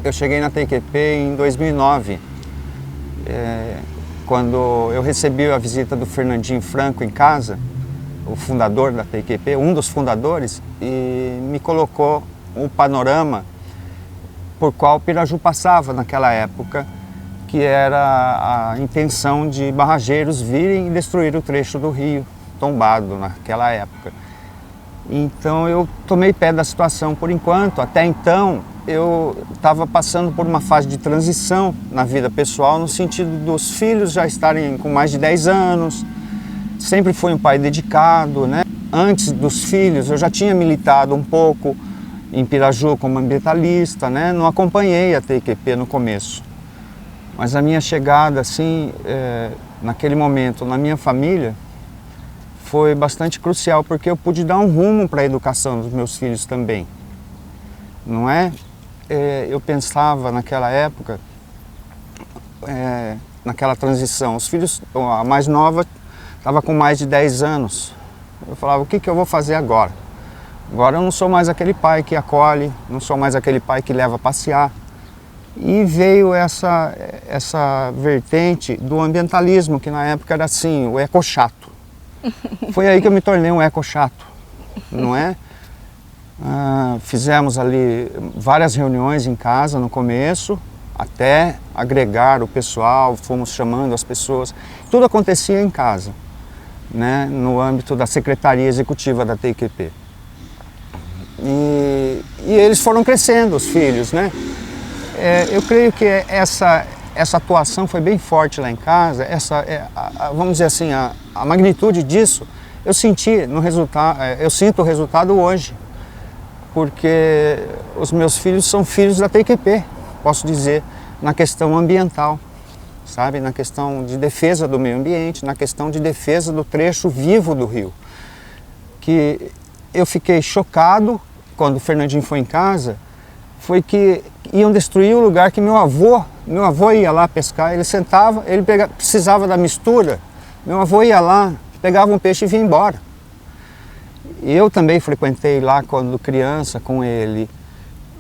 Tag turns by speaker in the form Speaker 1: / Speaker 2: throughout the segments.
Speaker 1: Eu cheguei na TQP em 2009, quando eu recebi a visita do Fernandinho Franco em casa, o fundador da TQP, um dos fundadores, e me colocou um panorama por qual Piraju passava naquela época, que era a intenção de barrageiros virem e destruir o trecho do rio tombado naquela época. Então eu tomei pé da situação por enquanto. Até então eu estava passando por uma fase de transição na vida pessoal, no sentido dos filhos já estarem com mais de 10 anos. Sempre fui um pai dedicado, né? Antes dos filhos eu já tinha militado um pouco em Piraju como ambientalista, né? Não acompanhei a TQP no começo. Mas a minha chegada, assim, naquele momento, na minha família, foi bastante crucial, porque eu pude dar um rumo para a educação dos meus filhos também. Não é? Eu pensava naquela época, naquela transição, os filhos, a mais nova estava com mais de 10 anos. Eu falava, o que eu vou fazer agora? Agora eu não sou mais aquele pai que acolhe, não sou mais aquele pai que leva a passear. E veio essa vertente do ambientalismo, que na época era assim, o ecochato. Foi aí que eu me tornei um ecochato, não é? Fizemos ali várias reuniões em casa no começo, até agregar o pessoal, fomos chamando as pessoas. Tudo acontecia em casa, né? No âmbito da Secretaria Executiva da TQP. E eles foram crescendo, os filhos, né? Eu creio que essa atuação foi bem forte lá em casa, vamos dizer assim, a magnitude disso, eu senti no resultado, eu sinto o resultado hoje, porque os meus filhos são filhos da TQP, posso dizer, na questão ambiental, sabe, na questão de defesa do meio ambiente, na questão de defesa do trecho vivo do rio, que eu fiquei chocado quando o Fernandinho foi em casa, foi que iam destruir o lugar que meu avô ia lá pescar, ele sentava, ele precisava da mistura, meu avô ia lá, pegava um peixe e vinha embora. Eu também frequentei lá quando criança com ele,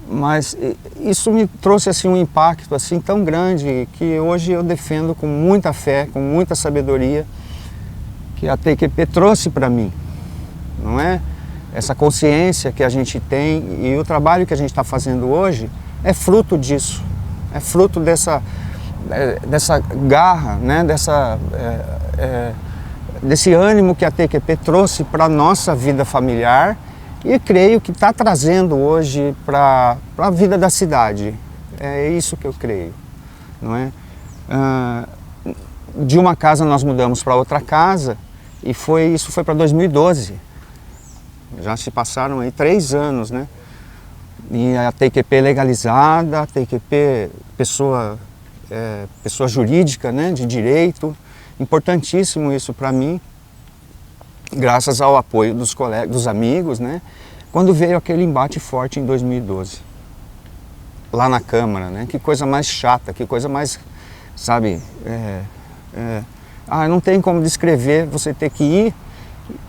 Speaker 1: mas isso me trouxe assim um impacto assim tão grande que hoje eu defendo com muita fé, com muita sabedoria, que a TQP trouxe para mim, não é? Essa consciência que a gente tem e o trabalho que a gente está fazendo hoje é fruto disso, é fruto dessa garra, né? Desse ânimo que a TQP trouxe para a nossa vida familiar e creio que está trazendo hoje para a vida da cidade. É isso que eu creio, não é? De uma casa nós mudamos para outra casa e isso foi para 2012. Já se passaram aí 3 anos, né? E a TQP legalizada, a TQP pessoa jurídica, né? De direito. Importantíssimo isso para mim, graças ao apoio dos colegas, dos amigos, né? Quando veio aquele embate forte em 2012, lá na Câmara, né? Que coisa mais chata, que coisa mais, sabe? Não tem como descrever você ter que ir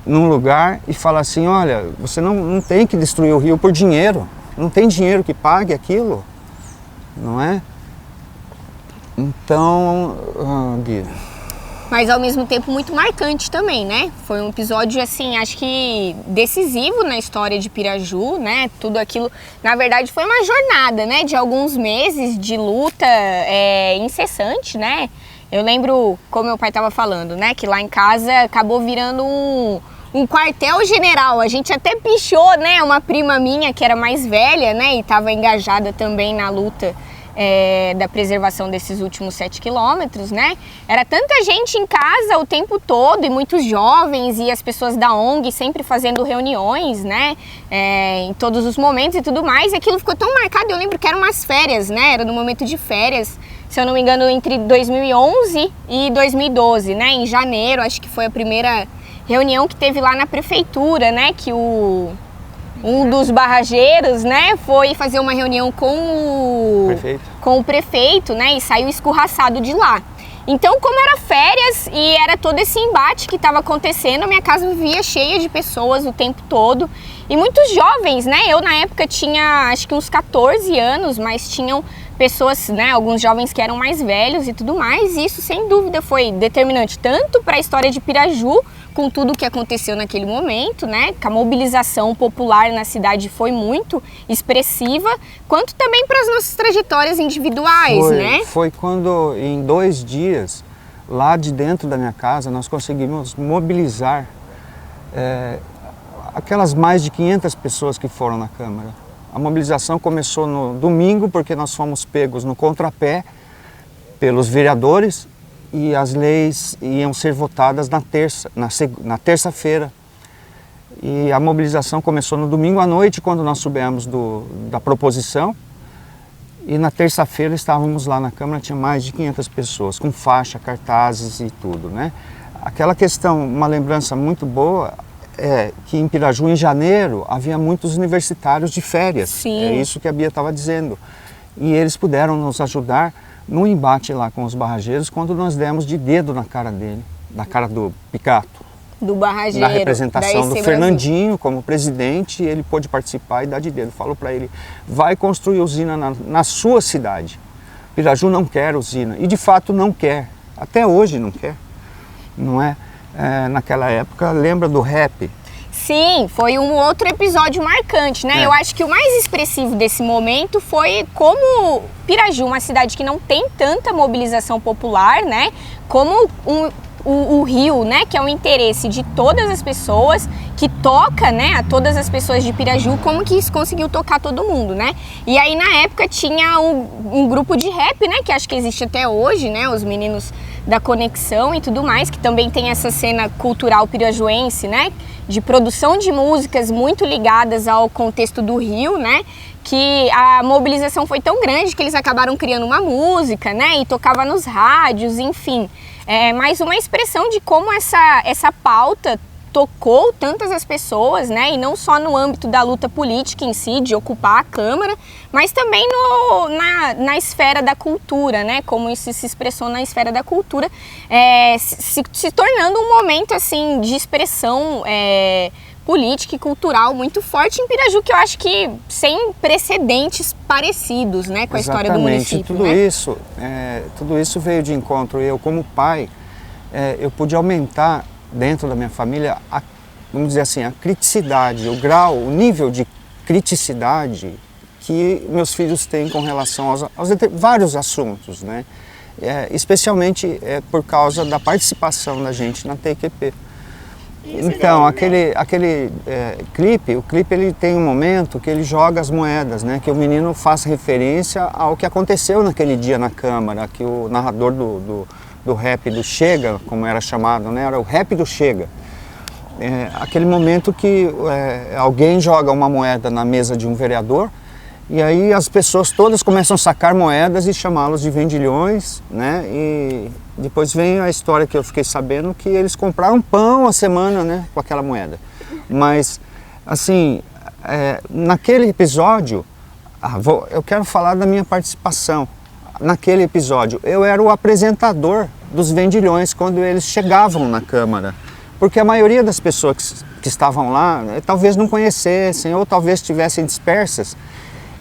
Speaker 1: num lugar e falar assim, olha, você não tem que destruir o rio por dinheiro, não tem dinheiro que pague aquilo, não é? Então, Gui...
Speaker 2: Mas ao mesmo tempo muito marcante também, né? Foi um episódio, assim, acho que decisivo na história de Piraju, né? Tudo aquilo, na verdade, foi uma jornada, né? De alguns meses de luta incessante, né? Eu lembro, como meu pai estava falando, né? Que lá em casa acabou virando um quartel-general. A gente até pichou, né? Uma prima minha que era mais velha, né? E estava engajada também na luta da preservação desses últimos 7 quilômetros, né? Era tanta gente em casa o tempo todo e muitos jovens e as pessoas da ONG sempre fazendo reuniões, né? Em todos os momentos e tudo mais. E aquilo ficou tão marcado, eu lembro que eram umas férias, né? Era no momento de férias, se eu não me engano, entre 2011 e 2012, né? Em janeiro, acho que foi a primeira reunião que teve lá na prefeitura, né? Que um dos barrageiros, né, foi fazer uma reunião com o prefeito, né, e saiu escorraçado de lá. Então, como era férias e era todo esse embate que estava acontecendo, a minha casa vivia cheia de pessoas o tempo todo. E muitos jovens, né, eu na época tinha acho que uns 14 anos, mas tinham pessoas, né, alguns jovens que eram mais velhos e tudo mais. E isso, sem dúvida, foi determinante tanto para a história de Piraju, com tudo o que aconteceu naquele momento, né, que a mobilização popular na cidade foi muito expressiva, quanto também para as nossas trajetórias individuais, né?
Speaker 1: Foi quando, em 2 dias, lá de dentro da minha casa, nós conseguimos mobilizar aquelas mais de 500 pessoas que foram na Câmara. A mobilização começou no domingo, porque nós fomos pegos no contrapé pelos vereadores e as leis iam ser votadas na terça-feira. E a mobilização começou no domingo à noite, quando nós soubemos da proposição. E na terça-feira estávamos lá na Câmara, tinha mais de 500 pessoas, com faixa, cartazes e tudo, né? Aquela questão, uma lembrança muito boa, é que em Piraju, em janeiro, havia muitos universitários de férias.
Speaker 2: Sim.
Speaker 1: É isso que a Bia estava dizendo. E eles puderam nos ajudar no embate lá com os barrageiros, quando nós demos de dedo na cara dele, na cara do Picato.
Speaker 2: Do barrageiro.
Speaker 1: Na representação do
Speaker 2: da
Speaker 1: Fernandinho como presidente, ele pôde participar e dar de dedo. Falou para ele, vai construir usina na sua cidade. Piraju não quer usina, e de fato não quer, até hoje não quer, não é? Naquela época, lembra do rap?
Speaker 2: Sim, foi um outro episódio marcante, né? Eu acho que o mais expressivo desse momento foi como Piraju, uma cidade que não tem tanta mobilização popular, né? Como o Rio, né, que é o interesse de todas as pessoas, que toca, né, a todas as pessoas de Piraju, como que isso conseguiu tocar todo mundo, né? E aí na época tinha um grupo de rap, né, que acho que existe até hoje, né, os meninos da Conexão e tudo mais, que também tem essa cena cultural pirajuense, né, de produção de músicas muito ligadas ao contexto do Rio, né, que a mobilização foi tão grande que eles acabaram criando uma música, né, e tocava nos rádios, enfim. Mais uma expressão de como essa pauta tocou tantas as pessoas, né? E não só no âmbito da luta política em si, de ocupar a Câmara, mas também na esfera da cultura, né? Como isso se expressou na esfera da cultura, se tornando um momento assim de expressão política e cultural muito forte em Piraju, que eu acho que sem precedentes parecidos, né, com a história do município.
Speaker 1: Tudo isso veio de encontro. Eu, como pai, eu pude aumentar dentro da minha família, vamos dizer assim, a criticidade, o grau, o nível de criticidade que meus filhos têm com relação aos vários assuntos, né? Especialmente por causa da participação da gente na TQP. Então, aquele clipe, o clipe ele tem um momento que ele joga as moedas, né? Que o menino faz referência ao que aconteceu naquele dia na Câmara, que o narrador do rap do Chega, como era chamado, né? Era o rap do Chega. Aquele momento que alguém joga uma moeda na mesa de um vereador e aí as pessoas todas começam a sacar moedas e chamá-los de vendilhões, né? E depois vem a história que eu fiquei sabendo que eles compraram pão a semana, né, com aquela moeda. Mas, assim, naquele episódio, eu quero falar da minha participação. Naquele episódio, eu era o apresentador dos vendilhões quando eles chegavam na Câmara. Porque a maioria das pessoas que estavam lá, talvez não conhecessem ou talvez estivessem dispersas.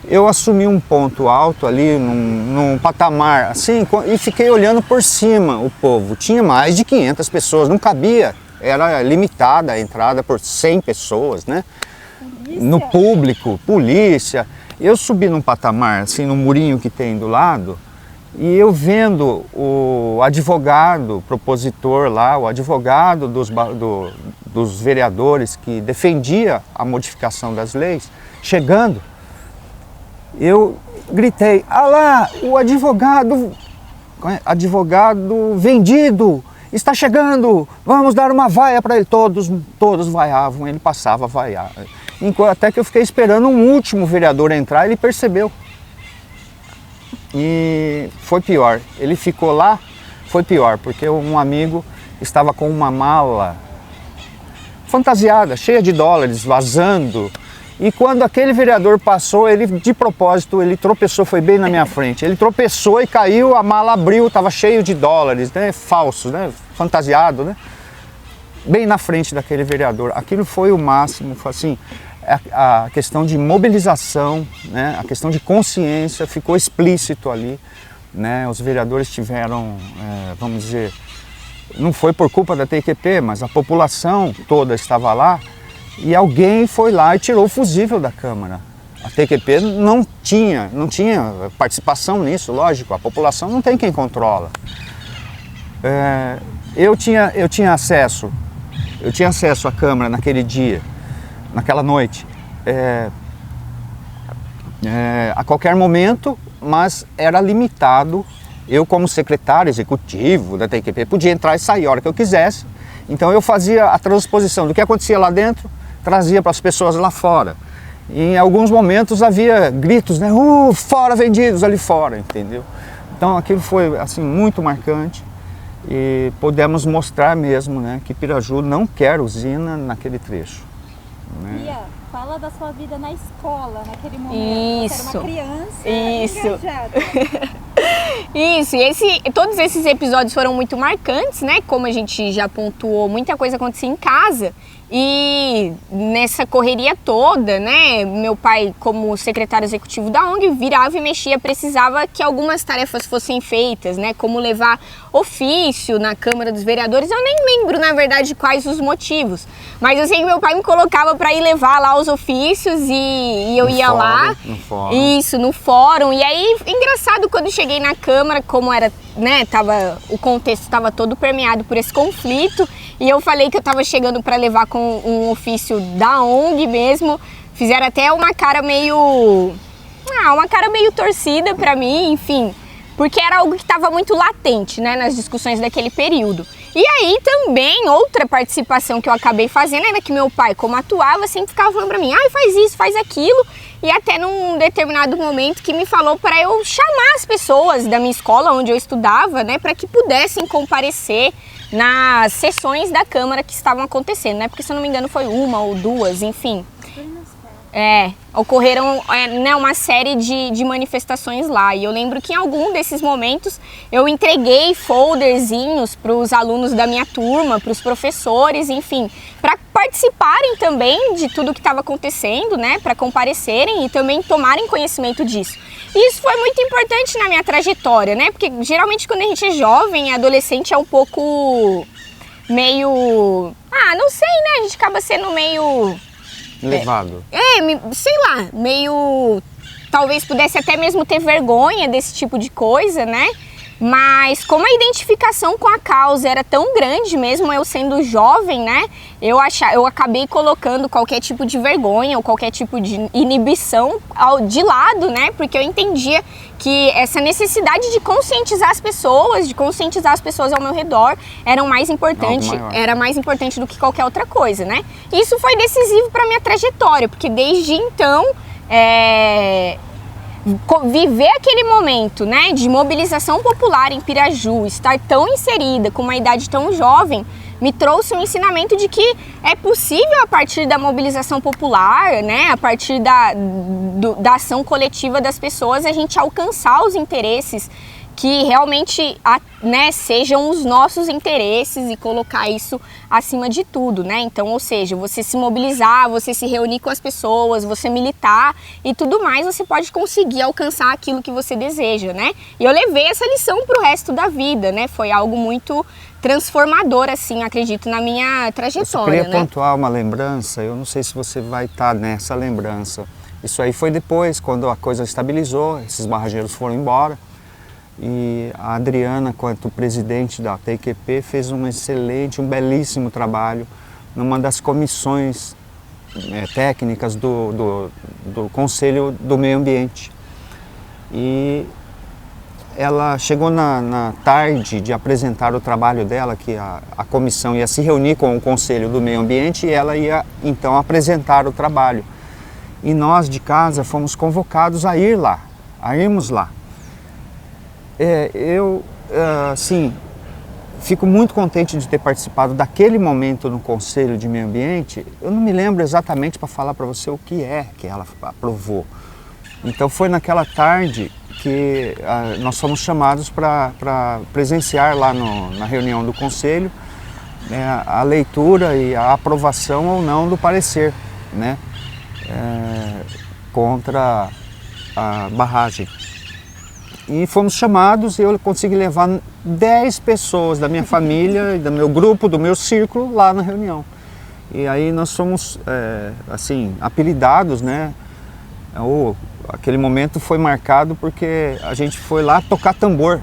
Speaker 1: Eu assumi um ponto alto ali, num patamar assim, e fiquei olhando por cima o povo. Tinha mais de 500 pessoas, não cabia, era limitada a entrada por 100 pessoas, né? No público, polícia. Eu subi num patamar, assim, no murinho que tem do lado, e eu vendo o advogado propositor lá, o advogado dos vereadores que defendia a modificação das leis, chegando, eu gritei, ah lá, o advogado vendido está chegando, vamos dar uma vaia para ele. Todos vaiavam, ele passava a vaiar. Até que eu fiquei esperando um último vereador entrar, ele percebeu. E foi pior, ele ficou lá, foi pior, porque um amigo estava com uma mala fantasiada, cheia de dólares, vazando. E quando aquele vereador passou, ele de propósito, ele tropeçou, foi bem na minha frente. Ele tropeçou e caiu, a mala abriu, estava cheio de dólares, né, falsos, né, fantasiado, né, bem na frente daquele vereador. Aquilo foi o máximo, foi assim, a questão de mobilização, né, a questão de consciência ficou explícito ali, né, os vereadores tiveram, vamos dizer, não foi por culpa da TQP, mas a população toda estava lá e alguém foi lá e tirou o fusível da Câmara. A TQP não tinha participação nisso, lógico, a população não tem quem controla. Eu tinha acesso à Câmara naquele dia, naquela noite, a qualquer momento, mas era limitado. Eu, como secretário executivo da TQP, podia entrar e sair a hora que eu quisesse. Então eu fazia a transposição do que acontecia lá dentro, trazia para as pessoas lá fora. E em alguns momentos havia gritos, né? Fora vendidos ali fora, entendeu? Então aquilo foi assim muito marcante e pudemos mostrar mesmo, né, que Piraju não quer usina naquele trecho. Né?
Speaker 3: Bia, fala da sua vida na escola naquele momento.
Speaker 2: Isso.
Speaker 3: Você era uma criança engajada.
Speaker 2: Isso, e todos esses episódios foram muito marcantes, né? Como a gente já pontuou, muita coisa acontecia em casa. E nessa correria toda, né, meu pai, como secretário executivo da ONG, virava e mexia, precisava que algumas tarefas fossem feitas, né, como levar ofício na Câmara dos Vereadores. Eu nem lembro, na verdade, quais os motivos, mas eu sei que meu pai me colocava para ir levar lá os ofícios e eu ia lá.
Speaker 1: No fórum.
Speaker 2: Isso, no fórum. E aí, engraçado, quando cheguei na Câmara, como era, né, o contexto estava todo permeado por esse conflito, e eu falei que eu estava chegando para levar com um ofício da ONG mesmo. Fizeram até uma cara meio torcida para mim, enfim, porque era algo que estava muito latente, né, nas discussões daquele período. E aí também outra participação que eu acabei fazendo era que meu pai, como atuava, sempre ficava falando para mim, faz isso, faz aquilo. E até num determinado momento que me falou para eu chamar as pessoas da minha escola, onde eu estudava, né, para que pudessem comparecer nas sessões da Câmara que estavam acontecendo, né? Porque, se eu não me engano, foi uma ou duas, enfim. Ocorreram né, uma série de manifestações lá. E eu lembro que em algum desses momentos eu entreguei folderzinhos para os alunos da minha turma, para os professores, enfim, para participarem também de tudo que estava acontecendo, né? Para comparecerem e também tomarem conhecimento disso. E isso foi muito importante na minha trajetória, né? Porque geralmente quando a gente é jovem, adolescente, é um pouco meio... não sei, né? A gente acaba sendo meio...
Speaker 1: Levado.
Speaker 2: Sei lá, meio... Talvez pudesse até mesmo ter vergonha desse tipo de coisa, né? Mas como a identificação com a causa era tão grande, mesmo eu sendo jovem, né? Eu acabei colocando qualquer tipo de vergonha ou qualquer tipo de inibição de lado, né? Porque eu entendia que essa necessidade de conscientizar as pessoas ao meu redor era mais importante do que qualquer outra coisa, né? Isso foi decisivo para minha trajetória, porque desde então viver aquele momento, né, de mobilização popular em Piraju, estar tão inserida com uma idade tão jovem, me trouxe um ensinamento de que é possível, a partir da mobilização popular, né, a partir da ação coletiva das pessoas, a gente alcançar os interesses que realmente, né, sejam os nossos interesses e colocar isso acima de tudo, né? Então, ou seja, você se mobilizar, você se reunir com as pessoas, você militar e tudo mais, você pode conseguir alcançar aquilo que você deseja, né? E eu levei essa lição para o resto da vida, né? Foi algo muito transformador, assim, acredito, na minha trajetória,
Speaker 1: Eu queria pontuar uma lembrança, eu não sei se você vai estar nessa lembrança. Isso aí foi depois, quando a coisa estabilizou, esses barrageiros foram embora. E a Adriana, quanto presidente da TQP, fez um belíssimo trabalho numa das comissões técnicas do Conselho do Meio Ambiente. E ela chegou na tarde de apresentar o trabalho dela, que a comissão ia se reunir com o Conselho do Meio Ambiente e ela ia então apresentar o trabalho. E nós de casa fomos convocados a irmos lá. Sim, fico muito contente de ter participado daquele momento no Conselho de Meio Ambiente. Eu não me lembro exatamente para falar para você o que ela aprovou. Então foi naquela tarde que nós fomos chamados para presenciar lá na reunião do Conselho a leitura e a aprovação ou não do parecer, né? contra a barragem. E fomos chamados e eu consegui levar 10 pessoas da minha família, do meu grupo, do meu círculo lá na reunião. E aí nós fomos, assim, apelidados, né? Aquele momento foi marcado porque a gente foi lá tocar tambor,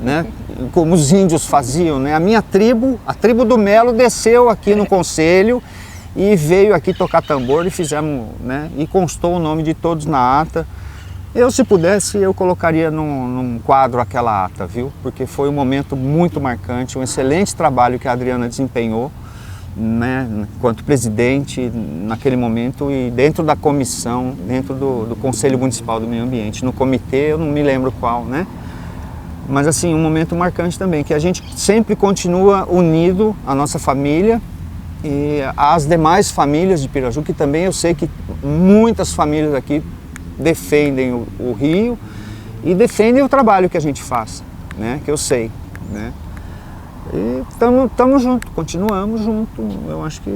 Speaker 1: né? Como os índios faziam, né? A minha tribo, a tribo do Melo, desceu aqui no conselho e veio aqui tocar tambor e fizemos, né? E constou o nome de todos na ata. Eu, se pudesse, eu colocaria num quadro aquela ata, viu? Porque foi um momento muito marcante, um excelente trabalho que a Adriana desempenhou, né? Enquanto presidente naquele momento e dentro da comissão, dentro do Conselho Municipal do Meio Ambiente. No comitê, eu não me lembro qual, né? Mas assim, um momento marcante também, que a gente sempre continua unido, a nossa família e as demais famílias de Piraju, que também eu sei que muitas famílias aqui defendem o rio e defendem o trabalho que a gente faz, né? Que eu sei, né? E estamos juntos, continuamos juntos, eu acho que...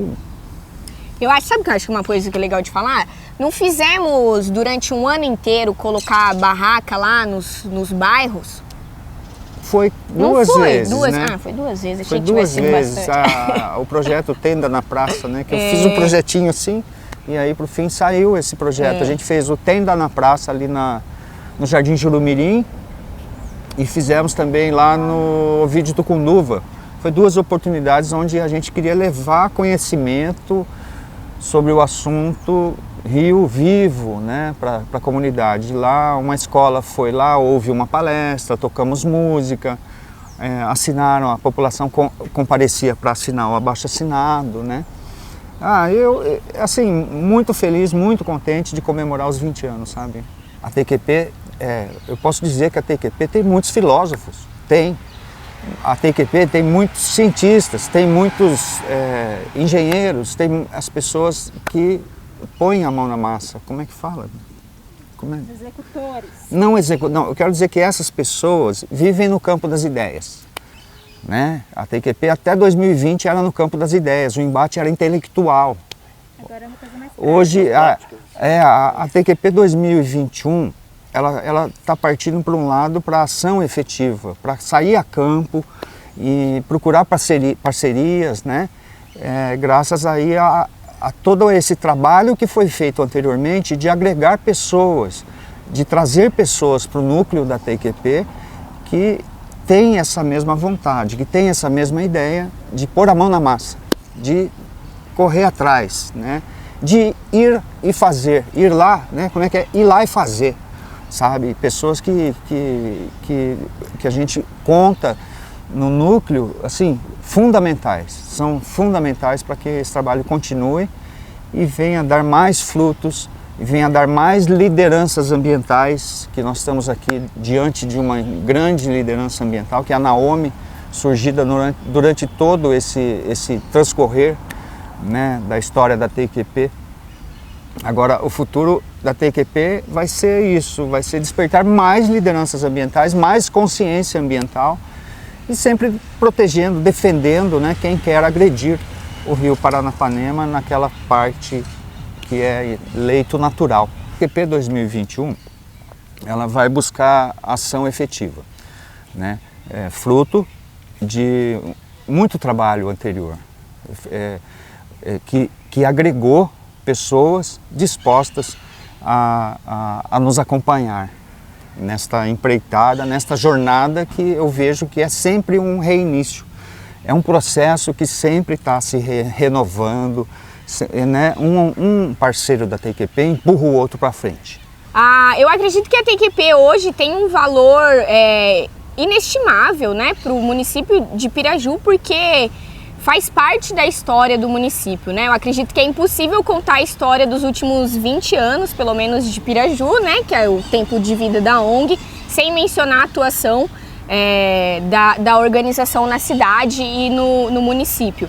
Speaker 2: Sabe o que eu acho que é uma coisa que é legal de falar? Não fizemos durante um ano inteiro colocar barraca lá nos bairros?
Speaker 1: Foi duas vezes, né?
Speaker 2: Ah, foi 2 vezes.
Speaker 1: Foi 2 vezes. O projeto Tenda na Praça, né? Que eu fiz um projetinho assim e aí pro fim saiu esse projeto. A gente fez o Tenda na Praça ali no Jardim Jurumirim e fizemos também lá no Ovidio Tucunduva. Foi 2 oportunidades onde a gente queria levar conhecimento sobre o assunto Rio Vivo, né, para a comunidade. Lá uma escola foi lá, houve uma palestra, tocamos música, assinaram, a população comparecia para assinar o abaixo-assinado, né. Eu, assim, muito feliz, muito contente de comemorar os 20 anos, sabe. A TQP, eu posso dizer que a TQP tem muitos filósofos, tem. A TQP tem muitos cientistas, tem muitos engenheiros, tem as pessoas que põem a mão na massa. Como é que fala?
Speaker 3: Executores.
Speaker 1: Não, eu quero dizer que essas pessoas vivem no campo das ideias, né? A TQP até 2020 era no campo das ideias, o embate era intelectual.
Speaker 3: Agora é uma coisa mais
Speaker 1: Hoje, a TQP 2021, ela está partindo para um lado para ação efetiva, para sair a campo e procurar parcerias, né? Graças aí a todo esse trabalho que foi feito anteriormente de agregar pessoas, de trazer pessoas para o núcleo da TQP que tem essa mesma vontade, que tem essa mesma ideia de pôr a mão na massa, de correr atrás, né? De ir e fazer, ir lá, né? Como é que é? Ir lá e fazer. Sabe, pessoas que a gente conta no núcleo, assim, fundamentais, são fundamentais para que esse trabalho continue e venha dar mais frutos, e venha dar mais lideranças ambientais, que nós estamos aqui diante de uma grande liderança ambiental, que é a Naomi, surgida durante todo esse transcorrer, né, da história da TQP. Agora, o futuro da TQP vai ser isso, vai ser despertar mais lideranças ambientais, mais consciência ambiental e sempre protegendo, defendendo, né, quem quer agredir o rio Paranapanema naquela parte que é leito natural. A TQP 2021, ela vai buscar ação efetiva, né, fruto de muito trabalho anterior, que agregou pessoas dispostas a nos acompanhar nesta empreitada, nesta jornada que eu vejo que é sempre um reinício. É um processo que sempre está se renovando, né? Um parceiro da TQP empurra o outro para frente.
Speaker 2: Eu acredito que a TQP hoje tem um valor inestimável, né, para o município de Piraju, porque faz parte da história do município, né? Eu acredito que é impossível contar a história dos últimos 20 anos, pelo menos de Piraju, né? Que é o tempo de vida da ONG, sem mencionar a atuação da organização na cidade e no município.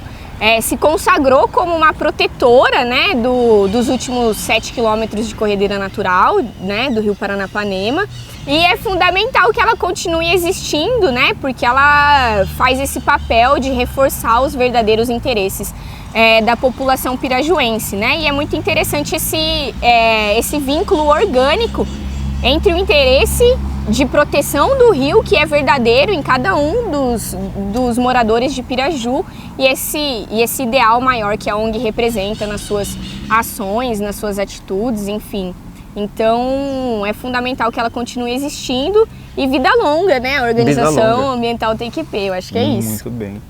Speaker 2: Se consagrou como uma protetora, né, dos últimos 7 quilômetros de corredeira natural, né, do rio Paranapanema. E é fundamental que ela continue existindo, né, porque ela faz esse papel de reforçar os verdadeiros interesses da população pirajuense, né? E é muito interessante esse vínculo orgânico entre o interesse de proteção do rio, que é verdadeiro em cada um dos moradores de Piraju, e esse ideal maior que a ONG representa nas suas ações, nas suas atitudes, enfim. Então é fundamental que ela continue existindo e vida longa, né? A organização ambiental tem que ter, eu acho que é isso.
Speaker 1: Muito bem.